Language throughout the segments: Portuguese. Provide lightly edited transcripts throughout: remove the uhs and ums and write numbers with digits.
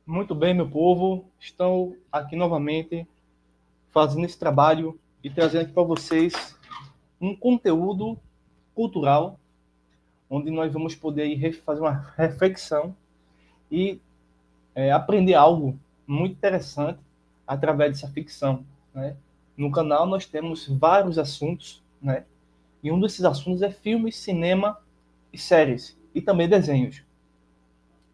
Muito bem, meu povo. Estou aqui novamente fazendo esse trabalho e trazendo aqui para vocês um conteúdo cultural onde nós vamos poder fazer uma reflexão e aprender algo muito interessante através dessa ficção, né? No canal nós temos vários assuntos, né? E um desses assuntos é filmes, cinema e séries e também desenhos,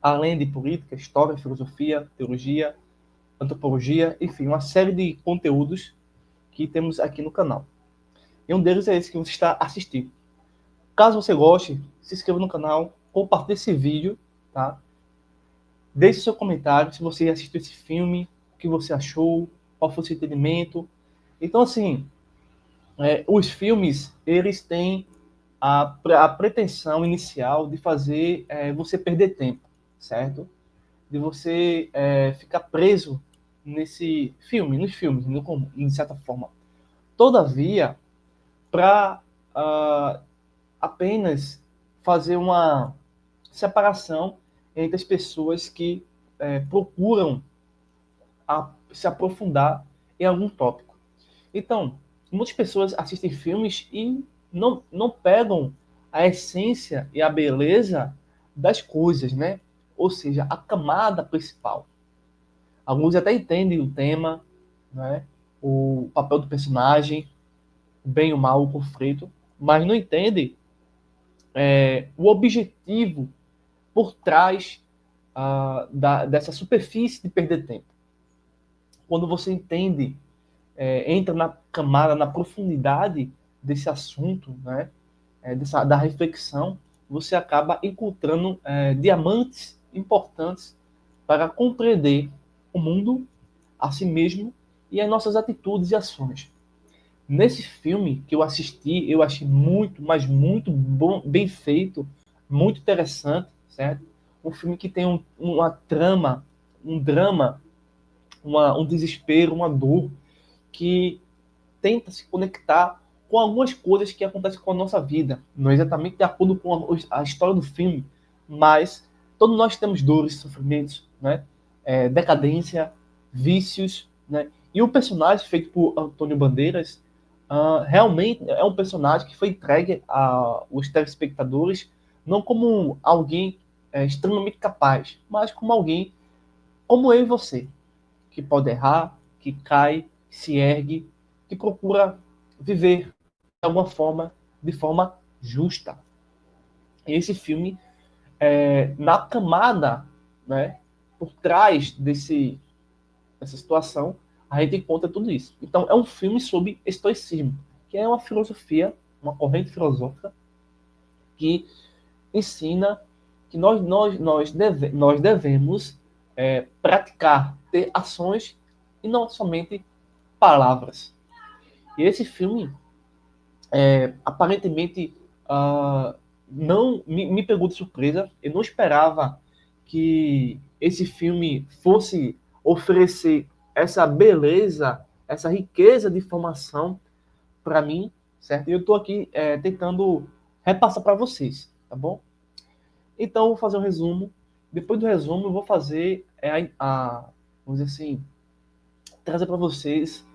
além de política, história, filosofia, teologia, antropologia, enfim, uma série de conteúdos que temos aqui no canal. E um deles é esse que você está assistindo. Caso você goste, se inscreva no canal, compartilhe esse vídeo, tá? Deixe seu comentário se você assistiu esse filme, o que você achou, qual foi o seu entendimento. Então, assim, os filmes, eles têm a pretensão inicial de fazer você perder tempo, certo? De você ficar preso nesse filme, nos filmes, de certa forma. Todavia, para apenas fazer uma separação entre as pessoas que procuram se aprofundar em algum tópico. Então, muitas pessoas assistem filmes e não pegam a essência e a beleza das coisas, né? Ou seja, a camada principal. Alguns até entendem o tema, né? O papel do personagem, o bem e o mal, o conflito, mas não entendem o objetivo por trás dessa superfície de perder tempo. Quando você entende, entra na camada, na profundidade desse assunto, né, da reflexão, você acaba encontrando diamantes importantes para compreender o mundo, a si mesmo e as nossas atitudes e ações. Nesse filme que eu assisti, eu achei muito, mas muito bom, bem feito, muito interessante, certo? Um filme que tem uma trama, um drama, um desespero, uma dor, que tenta se conectar com algumas coisas que acontecem com a nossa vida. Não é exatamente de acordo com a história do filme, mas todos nós temos dores, sofrimentos, né? Decadência, vícios, né? E o personagem feito por Antônio Bandeiras realmente é um personagem que foi entregue aos telespectadores não como alguém extremamente capaz, mas como alguém como eu e você, que pode errar, que cai, que se ergue, que procura viver de alguma forma, de forma justa. E esse filme, na camada, né, por trás dessa situação, a gente encontra tudo isso. Então, é um filme sobre estoicismo, que é uma filosofia, uma corrente filosófica que ensina que nós devemos praticar, ter ações e não somente palavras. E esse filme, aparentemente, uh, não me pegou de surpresa. Eu não esperava que esse filme fosse oferecer essa beleza, essa riqueza de informação para mim, certo? E eu estou aqui tentando repassar para vocês, tá bom? Então, eu vou fazer um resumo. Depois do resumo, eu vou fazer vamos dizer assim, trazer para vocês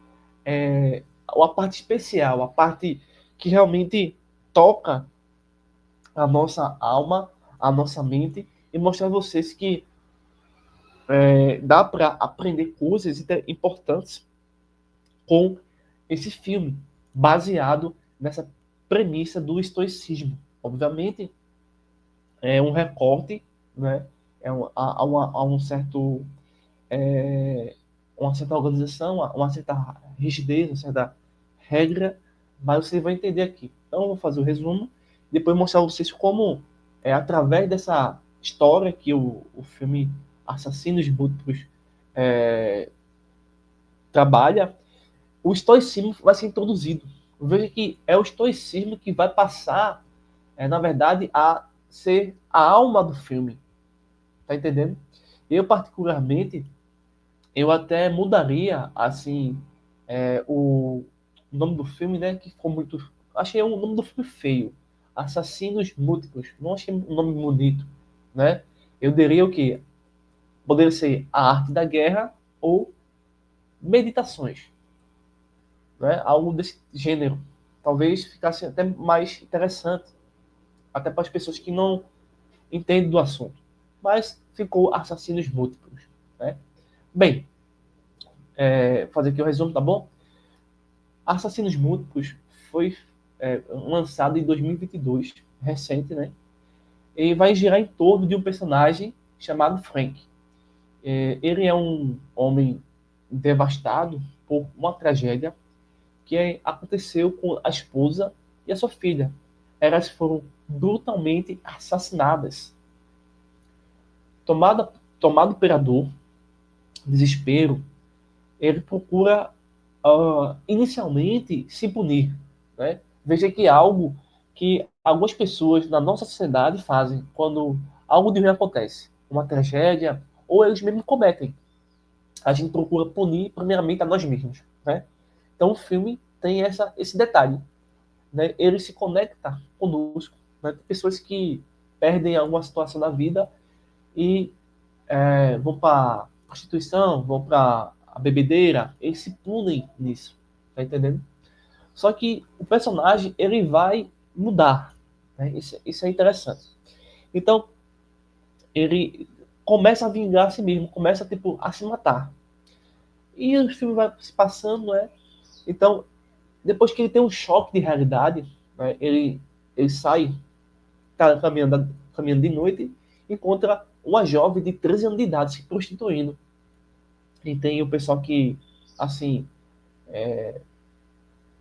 a parte especial, a parte que realmente toca a nossa alma, a nossa mente e mostrar a vocês que dá para aprender coisas importantes com esse filme, baseado nessa premissa do estoicismo. Obviamente, é um recorte, né? Há um certo, uma certa organização, uma certa rigidez, uma certa regra, mas você vai entender aqui. Então, eu vou fazer o resumo, depois mostrar a vocês como, através dessa história que o filme Assassinos Múltiplos é, trabalha, o estoicismo vai ser introduzido. Veja que é o estoicismo que vai passar, na verdade, a ser a alma do filme. Tá entendendo? Eu, particularmente, eu até mudaria, assim, o nome do filme, né? Que ficou muito. Achei o nome do filme feio. Assassinos Múltiplos. Não achei um nome bonito, né? Eu diria o quê? Poderia ser A Arte da Guerra ou Meditações, né? Algo desse gênero. Talvez ficasse até mais interessante, até para as pessoas que não entendem do assunto. Mas ficou Assassinos Múltiplos, né? Bem, fazer aqui o resumo, tá bom? Assassinos Múltiplos foi lançado em 2022, recente, né? E vai girar em torno de um personagem chamado Frank. Ele é um homem devastado por uma tragédia que aconteceu com a esposa e a sua filha. Elas foram brutalmente assassinadas. Tomado pela dor, desespero, ele procura inicialmente se punir, né? Veja que é algo que algumas pessoas na nossa sociedade fazem quando algo de ruim acontece, uma tragédia, ou eles mesmos cometem. A gente procura punir primeiramente a nós mesmos, né? Então o filme tem esse detalhe, né? Ele se conecta conosco, né? Tem pessoas que perdem alguma situação da vida e vão para prostituição, vão para a bebedeira, eles se punem nisso, tá entendendo? Só que o personagem ele vai mudar, né? Isso é interessante. Então ele começa a vingar a si mesmo, começa tipo a se matar. E o filme vai se passando, né? Então depois que ele tem um choque de realidade, né? Ele sai, tá caminhando de noite, encontra uma jovem de 13 anos de idade se prostituindo. E tem o pessoal que, assim,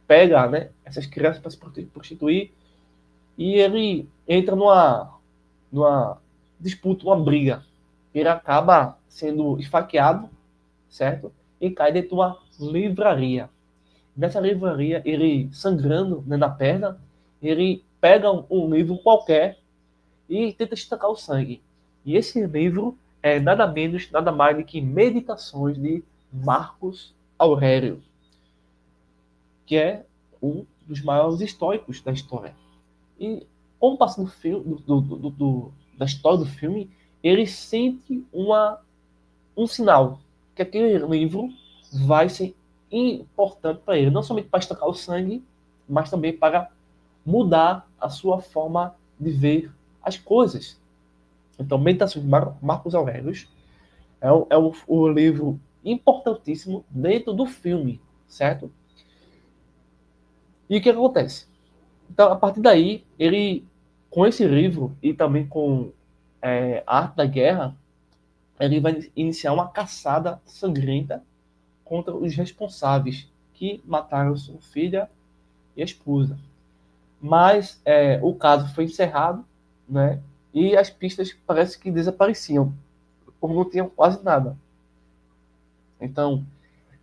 pega, né, essas crianças para se prostituir e ele entra numa disputa, uma briga. Ele acaba sendo esfaqueado, certo? E cai dentro de uma livraria. Nessa livraria, ele sangrando, né, na perna, ele pega um livro qualquer e tenta estancar o sangue. E esse livro é nada menos, nada mais do que Meditações de Marcos Aurélio, que é um dos maiores estoicos da história. E com o passar do filme, da história do filme, ele sente um sinal que aquele livro vai ser importante para ele, não somente para estancar o sangue, mas também para mudar a sua forma de ver as coisas. Então, Meditações de Marcos Aurélio o livro importantíssimo dentro do filme, certo? E o que acontece? Então, a partir daí, ele, com esse livro e também com a Arte da Guerra, ele vai iniciar uma caçada sangrenta contra os responsáveis que mataram sua filha e a esposa. Mas o caso foi encerrado, né? E as pistas parece que desapareciam, como não tinham quase nada. Então,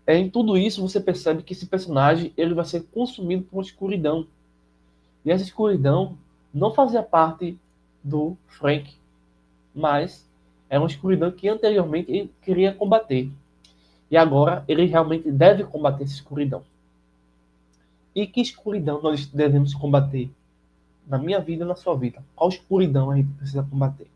em tudo isso você percebe que esse personagem ele vai ser consumido por uma escuridão. E essa escuridão não fazia parte do Frank, mas é uma escuridão que anteriormente ele queria combater. E agora ele realmente deve combater essa escuridão. E que escuridão nós devemos combater? Na minha vida e na sua vida. Qual escuridão a gente precisa combater?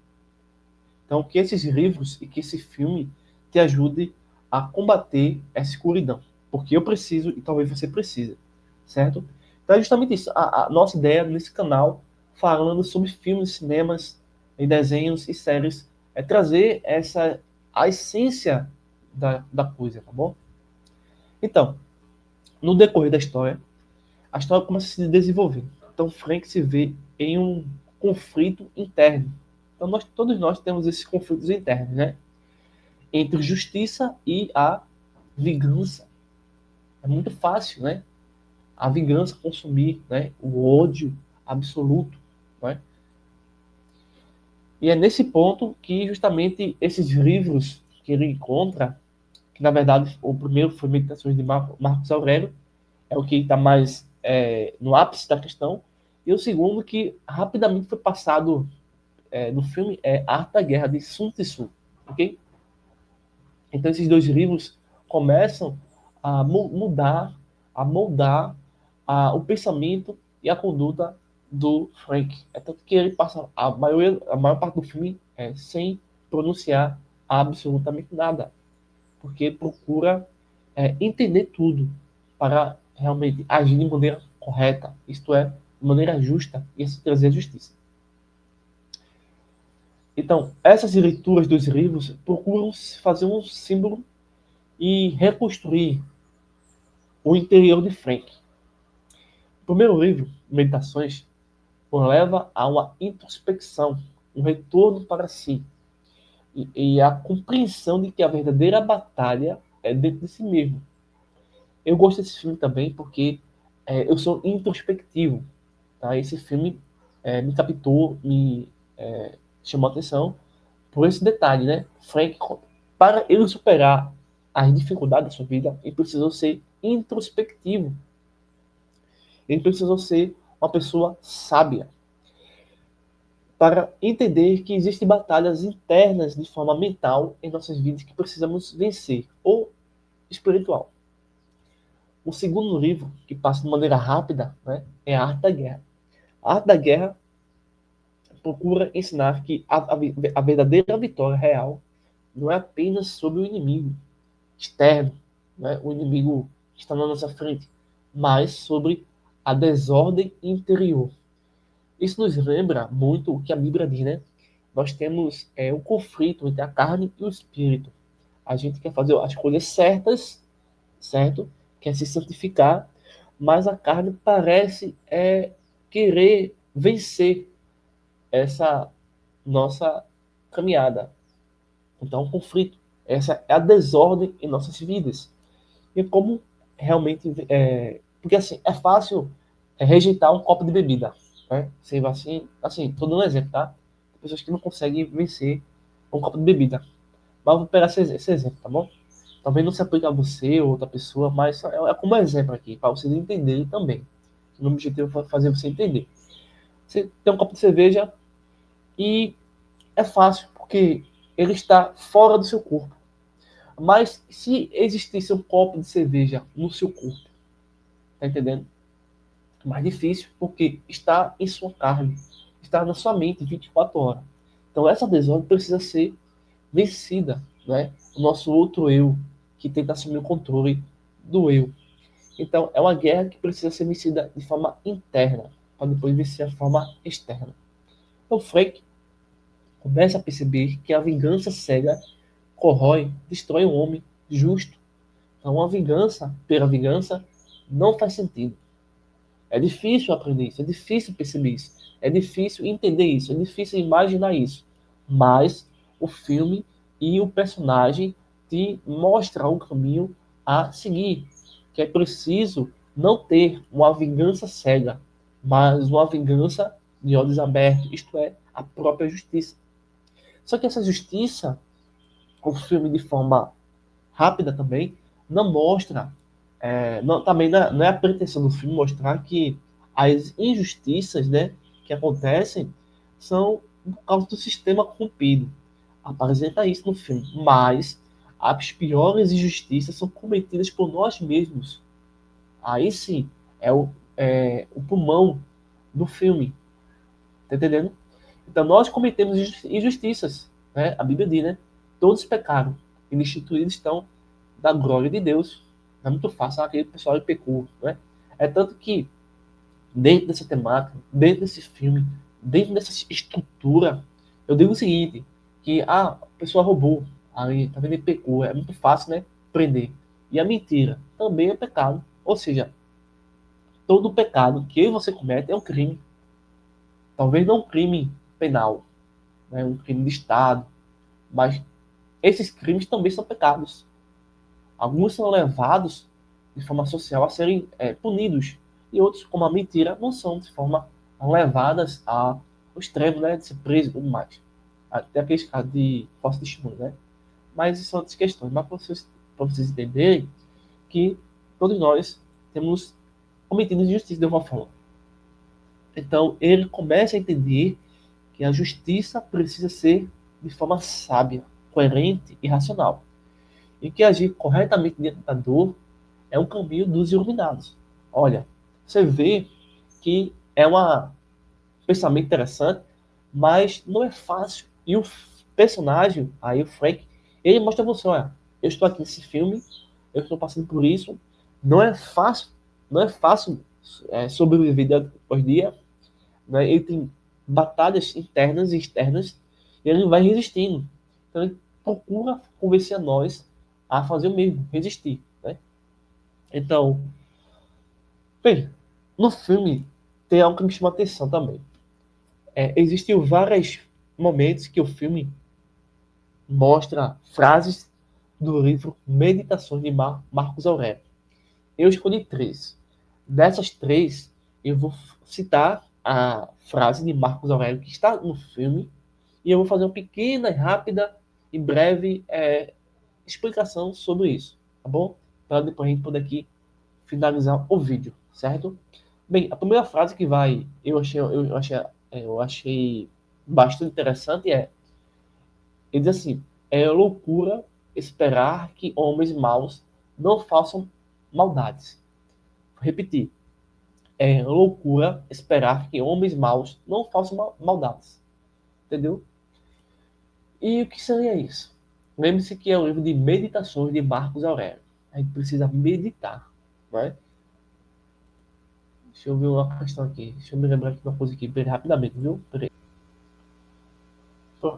Então, que esses livros e que esse filme te ajude a combater essa escuridão. Porque eu preciso e talvez você precise. Certo? Então, é justamente isso. A nossa ideia nesse canal, falando sobre filmes, cinemas, e desenhos e séries, é trazer a essência da coisa, tá bom? Então, no decorrer da história, a história começa a se desenvolver. Então, Frank se vê em um conflito interno. Então, todos nós temos esses conflitos internos, né? Entre justiça e a vingança. É muito fácil, né? A vingança consumir, né? O ódio absoluto, né? E é nesse ponto que justamente esses livros que ele encontra, que na verdade o primeiro foi Meditações de Marcos Aurélio, é o que está mais no ápice da questão, e o segundo que rapidamente foi passado no filme é Arte da Guerra, de Sun Tzu, ok? Então esses dois livros começam a mudar, a moldar o pensamento e a conduta do Frank. É tanto que ele passa a maior parte do filme sem pronunciar absolutamente nada, porque procura entender tudo para realmente agir de maneira correta, isto é, de maneira justa e assim trazer a justiça. Então, essas leituras dos livros procuram fazer um símbolo e reconstruir o interior de Frank. O primeiro livro, Meditações, o leva a uma introspecção, um retorno para si e a compreensão de que a verdadeira batalha é dentro de si mesmo. Eu gosto desse filme também porque eu sou introspectivo. Tá? Esse filme me captou, me chamou a atenção por esse detalhe, né? Frank, para ele superar as dificuldades da sua vida, ele precisou ser introspectivo. Ele precisou ser uma pessoa sábia para entender que existem batalhas internas de forma mental em nossas vidas que precisamos vencer, ou espiritual. O segundo livro, que passa de maneira rápida, né, é A Arte da Guerra. A Arte da Guerra procura ensinar que a verdadeira vitória real não é apenas sobre o inimigo externo, né, o inimigo que está na nossa frente, mas sobre a desordem interior. Isso nos lembra muito o que a Bíblia diz, né? Nós temos um conflito entre a carne e o espírito. A gente quer fazer as coisas certas, certo? Quer se santificar, mas a carne parece querer vencer essa nossa caminhada. Então, um conflito. Essa é a desordem em nossas vidas. E como realmente. Porque assim, é fácil rejeitar um copo de bebida. Né? Você vai assim, tô dando um exemplo, tá? Tem pessoas que não conseguem vencer um copo de bebida. Mas eu vou pegar esse exemplo, tá bom? Talvez não se aplique a você ou outra pessoa, mas é como exemplo aqui, para vocês entenderem também. O meu objetivo é fazer você entender. Você tem um copo de cerveja e é fácil, porque ele está fora do seu corpo. Mas se existisse um copo de cerveja no seu corpo, tá entendendo? É mais difícil, porque está em sua carne, está na sua mente 24 horas. Então essa desordem precisa ser vencida, né? O nosso outro eu, que tenta assumir o controle do eu. Então é uma guerra que precisa ser vencida de forma interna, para depois vencer a forma externa. Então Frank começa a perceber que a vingança cega corrói, destrói o homem justo. Então, a vingança pela vingança não faz sentido. É difícil aprender isso, é difícil perceber isso, é difícil entender isso, é difícil imaginar isso. Mas o filme e o personagem te mostram um caminho a seguir, que é preciso não ter uma vingança cega, mas uma vingança de olhos abertos, isto é, a própria justiça. Só que essa justiça, o filme de forma rápida também, não mostra, também não é a pretensão do filme mostrar que as injustiças, né, que acontecem são por causa do sistema corrompido. Apresenta isso no filme, mas as piores injustiças são cometidas por nós mesmos. Aí sim é o pulmão do filme, tá entendendo? Então nós cometemos injustiças, né? A Bíblia diz, né? Todos pecaram e destituídos estão da glória de Deus. Não é muito fácil, aquele pessoal que pecou, né? É tanto que dentro dessa temática, dentro desse filme, dentro dessa estrutura, eu digo o seguinte, que a pessoa roubou, aí tá vendo, ele pecou, é muito fácil, né? Prender. E a mentira também é pecado. Ou seja, todo pecado que você comete é um crime. Talvez não um crime penal, né? Um crime de Estado, mas esses crimes também são pecados. Alguns são levados de forma social a serem punidos, e outros, como a mentira, não são de forma levadas ao extremo, né, de ser preso e tudo mais. Até aqueles casos de falso testemunho, né? Mas isso são outras questões. Mas para vocês entenderem que todos nós temos cometido injustiça de alguma forma. Então, ele começa a entender que a justiça precisa ser de forma sábia, coerente e racional. E que agir corretamente diante da dor é um caminho dos iluminados. Olha, você vê que é um pensamento interessante, mas não é fácil. E o personagem, aí o Frank, Ele mostra a você, olha, eu estou aqui nesse filme, eu estou passando por isso, não é fácil, não é fácil sobreviver dia após dia, né? Ele tem batalhas internas e externas, e ele vai resistindo. Então ele procura convencer a nós a fazer o mesmo, resistir, né? Então, bem, no filme tem algo que me chama a atenção também. Existem vários momentos que o filme mostra frases do livro Meditações de Marcos Aurélio. Eu escolhi três. Dessas três, eu vou citar a frase de Marcos Aurélio que está no filme e eu vou fazer uma pequena, rápida e breve explicação sobre isso, tá bom? Para depois a gente poder aqui finalizar o vídeo, certo? Bem, a primeira frase que eu achei bastante interessante ele diz assim: é loucura esperar que homens maus não façam maldades. Vou repetir: é loucura esperar que homens maus não façam maldades. Entendeu? E o que seria isso? Lembre-se que é um livro de meditações de Marcos Aurélio. A gente precisa meditar, né? Deixa eu ver uma questão aqui. Deixa eu me lembrar de uma coisa aqui, bem rapidamente, viu? Peraí.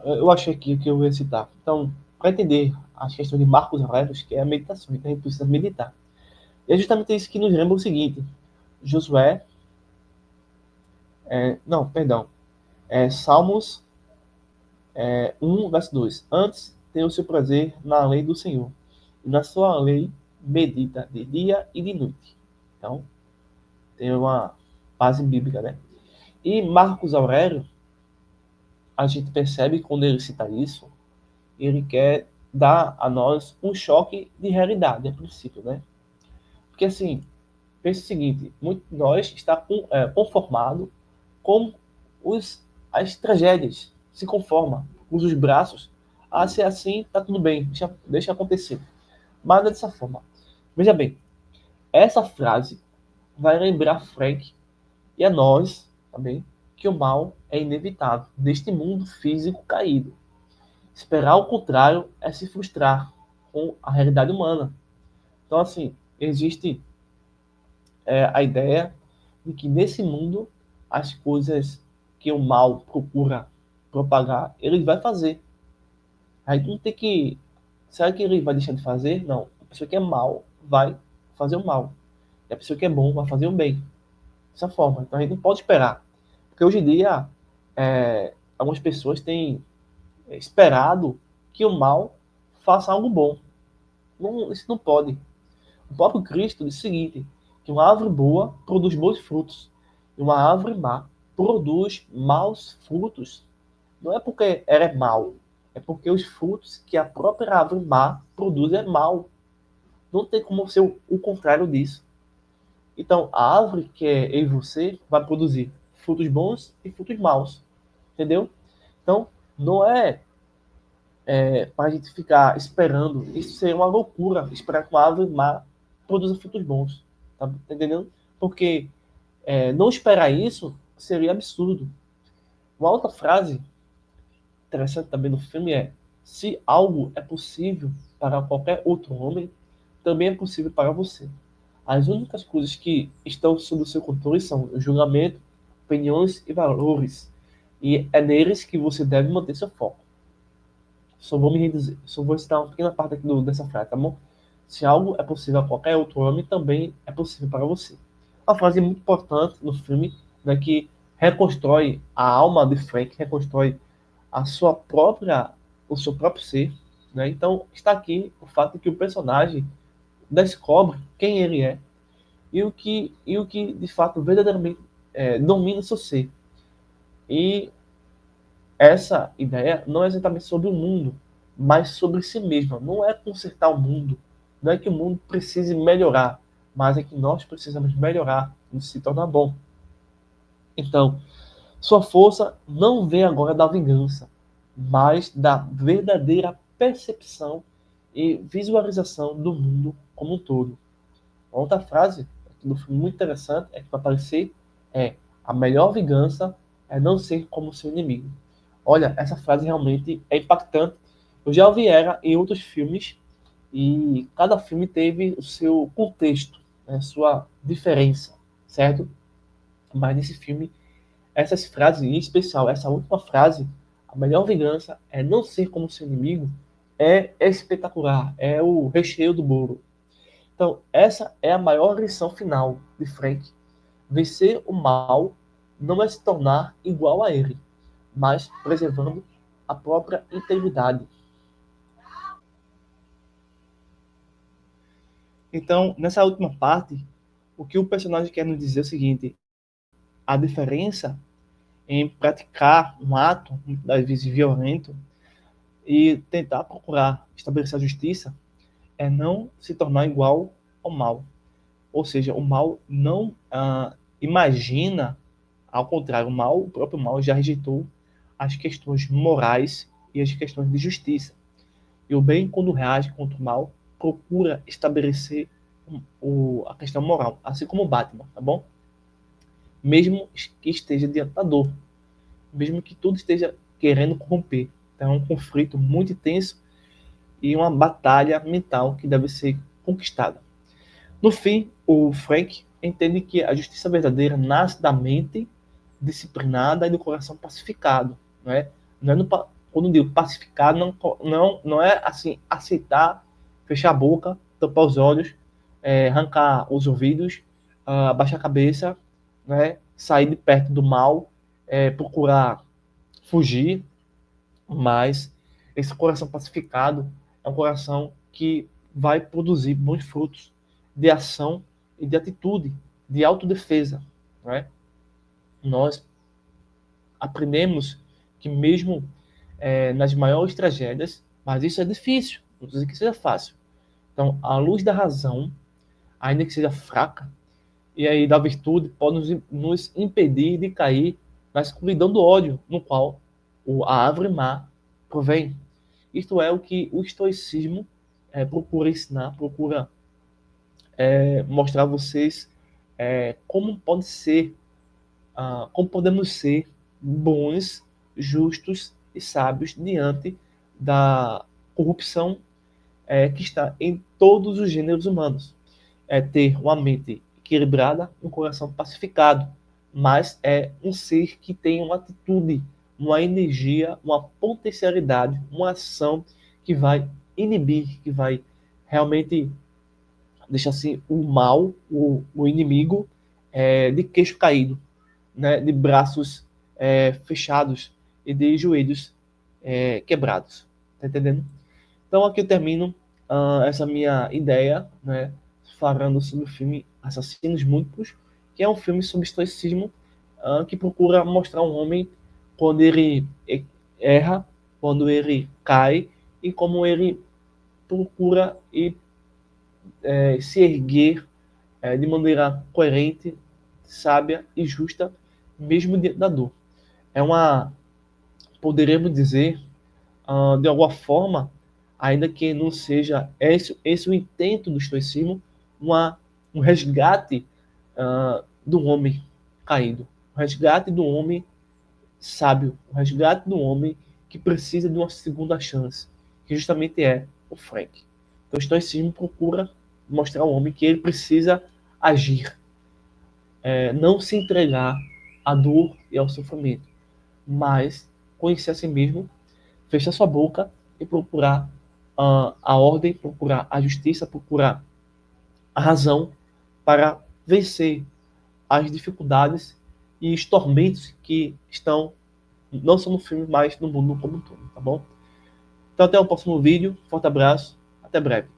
Eu achei aqui o que eu ia citar. Então, para entender as questões de Marcos Aurélio, que é a meditação, então a gente precisa meditar. E é justamente isso que nos lembra o seguinte: Josué, não, perdão, Salmos 1, verso 2. Antes tem o seu prazer na lei do Senhor, e na sua lei medita de dia e de noite. Então, tem uma base bíblica, né? E Marcos Aurélio, a gente percebe quando ele cita isso, ele quer dar a nós um choque de realidade, a princípio, né? Porque assim, pense o seguinte: muito de nós está conformado com as tragédias, se conforma, usa os braços, se é assim, tá tudo bem, deixa acontecer. Mas não é dessa forma. Veja bem, essa frase vai lembrar Frank e a nós também que o mal é inevitável neste mundo físico caído. Esperar o contrário é se frustrar com a realidade humana. Então, assim, existe a ideia de que nesse mundo as coisas que o mal procura propagar, ele vai fazer. Aí não tem que. Será que ele vai deixar de fazer? Não. A pessoa que é mal vai fazer o mal. E a pessoa que é bom vai fazer o bem. Dessa forma. Então a gente não pode esperar. Porque hoje em dia, algumas pessoas têm esperado que o mal faça algo bom. Não, isso não pode. O próprio Cristo disse o seguinte: que uma árvore boa produz bons frutos, e uma árvore má produz maus frutos. Não é porque ela é mal, é porque os frutos que a própria árvore má produz é mal. Não tem como ser o contrário disso. Então, a árvore que é eu e você vai produzir frutos bons e frutos maus. Entendeu? Então, não para a gente ficar esperando. Isso seria uma loucura, esperar que uma árvore má produza frutos bons. Tá entendendo? Porque não esperar isso seria absurdo. Uma outra frase interessante também no filme é: se algo é possível para qualquer outro homem, também é possível para você. As únicas coisas que estão sob o seu controle são o julgamento, opiniões e valores. E é neles que você deve manter seu foco. Só vou me reduzir, só vou citar uma pequena parte aqui dessa frase, tá bom? Se algo é possível a qualquer outro homem, também é possível para você. Uma frase muito importante no filme, né, que reconstrói a alma de Frank, reconstrói a sua própria, o seu próprio ser, né? Então está aqui o fato de que o personagem descobre quem ele é e o que de fato verdadeiramente domina o seu ser. E essa ideia não é exatamente sobre o mundo, mas sobre si mesma. Não é consertar o mundo, não é que o mundo precise melhorar, mas é que nós precisamos melhorar e se tornar bom. Então, sua força não vem agora da vingança, mas da verdadeira percepção e visualização do mundo como um todo. Outra frase do filme muito interessante é que vai aparecer a melhor vingança é não ser como seu inimigo. Olha, essa frase realmente é impactante Eu já ouvi ela em outros filmes e cada filme teve o seu contexto, né, sua diferença, certo? Mas nesse filme, essas frases, em especial essa última frase, a melhor vingança é não ser como seu inimigo, é espetacular, é o recheio do bolo. Então, essa é a maior lição final de Frank. Vencer o mal não é se tornar igual a ele, mas preservando a própria integridade. Então, nessa última parte, o que o personagem quer nos dizer é o seguinte: a diferença em praticar um ato, muitas vezes violento, e tentar procurar estabelecer a justiça é não se tornar igual ao mal. Ou seja, o mal não imagina, ao contrário, o próprio mal já rejeitou as questões morais e as questões de justiça. E o bem, quando reage contra o mal, procura estabelecer a questão moral, assim como o Batman, tá bom? Mesmo que esteja diante da dor, mesmo que tudo esteja querendo corromper. Então é um conflito muito intenso e uma batalha mental que deve ser conquistada. No fim, o Frank entende que a justiça verdadeira nasce da mente disciplinada e do coração pacificado, não é? Não é no, quando digo pacificado, não é assim aceitar, fechar a boca, tampar os olhos, arrancar os ouvidos, abaixar a cabeça, né? Sair de perto do mal, procurar fugir, mas esse coração pacificado é um coração que vai produzir bons frutos de ação e de atitude, de autodefesa, né? Nós aprendemos que mesmo nas maiores tragédias, mas isso é difícil, não estou dizendo que seja fácil. Então, a luz da razão, ainda que seja fraca, e aí da virtude, pode nos impedir de cair na escuridão do ódio, no qual a árvore má provém. Isto é o que o estoicismo procura ensinar, procura mostrar a vocês como pode ser, como podemos ser bons, justos e sábios diante da corrupção que está em todos os gêneros humanos. É ter uma mente equilibrada, um coração pacificado, mas é um ser que tem uma atitude, uma energia, uma potencialidade, uma ação que vai inibir, que vai realmente deixar assim o mal, o inimigo, de queixo caído, né, de braços fechados e de joelhos quebrados. Tá entendendo? Então aqui eu termino essa minha ideia, né, falando sobre o filme Assassinos Múltiplos, que é um filme sobre estoicismo que procura mostrar um homem quando ele erra, quando ele cai e como ele procura se erguer de maneira coerente, sábia e justa, mesmo diante da dor. É uma, poderíamos dizer, de alguma forma, ainda que não seja esse o intento do estoicismo, um resgate do homem caído, um resgate do homem sábio, um resgate do homem que precisa de uma segunda chance, que justamente é o Frank. Então, o estoicismo procura mostrar ao homem que ele precisa agir, não se entregar à dor e ao sofrimento, mas conhecer a si mesmo, fechar sua boca e procurar a ordem, procurar a justiça, procurar a razão para vencer as dificuldades e os tormentos que estão não só no filme, mas no mundo como um todo, tá bom? Então até o próximo vídeo, forte abraço, até breve.